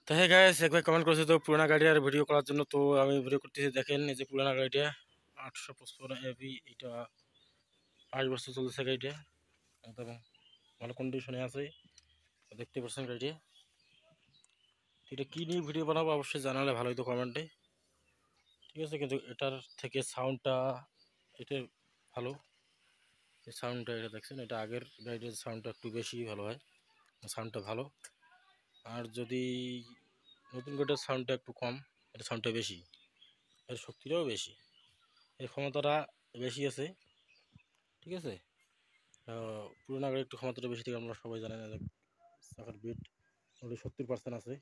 তো হ্যাঁ গাইস, একবার কমেন্ট করেছে তো পুরানা গাড়ির ভিডিও করার জন্য। তো আমি ভিডিও করতেছি, দেখেন এই যে পুরানা গাড়িটা 855 এবি, এটা 5 বছর চলতেছে গাড়িটা, একদম ভালো কন্ডিশনে আছে। দেখতে পাচ্ছেন গাড়িটা। এটা কি নিয়ে ভিডিও বানাবো অবশ্যই জানালে ভালো হতো কমেন্টে, ঠিক আছে। কিন্তু এটার থেকে সাউন্ডটা এটা ভালো, এই সাউন্ডটা এটা দেখছেন, এটা আগের গাড়ির সাউন্ডটা একটু বেশি ভালো হয়, সাউন্ডটা ভালো। আর যদি নতুন গাড়িটার সাউন্ডটা একটু কম, এটা সাউন্ডটা বেশি, এর শক্তিটাও বেশি, এর ক্ষমতাটা বেশি আছে, ঠিক আছে। পুরোনো গাড়ি একটু ক্ষমতাটা বেশি থেকে আমরা সবাই জানেন। চাকার বিট ওটা 70% আছে,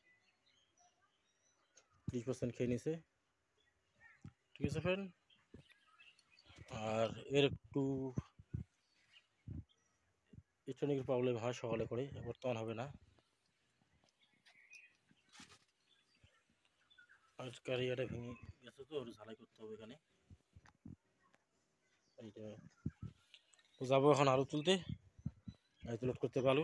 30% খেয়ে নিছে, ঠিক আছে ফ্রেন্ড। আর এর একটু ইলেকট্রনিকের প্রবলেম হয় সকালে করে, বর্তমান হবে না। আর গাড়িটা ভেঙে গেছে, তো ওটা ঝালাই করতে হবে এখানে। এইটা তো যাবো এখন আলু তুলতে, গাড়িতে লোড করতে পারো।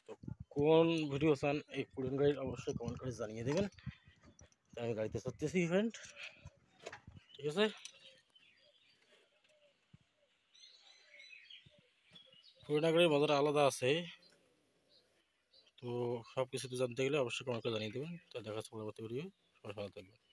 তো কোন ভিডিও চান এই পুরান গাড়ির অবশ্যই কমেন্ট করে জানিয়ে দেবেন। আমি গাড়িতে চড়তেছি ফ্রেন্ড, ঠিক আছে। পুরানা গাড়ির মজাটা আলাদা আছে। তো সব কিছু জানতে গেলে অবশ্যই কমেন্ট করে জানিয়ে দেবেন। তো দেখা হচ্ছে পরবর্তী ভিডিও, সবাই ভালো থাকবেন।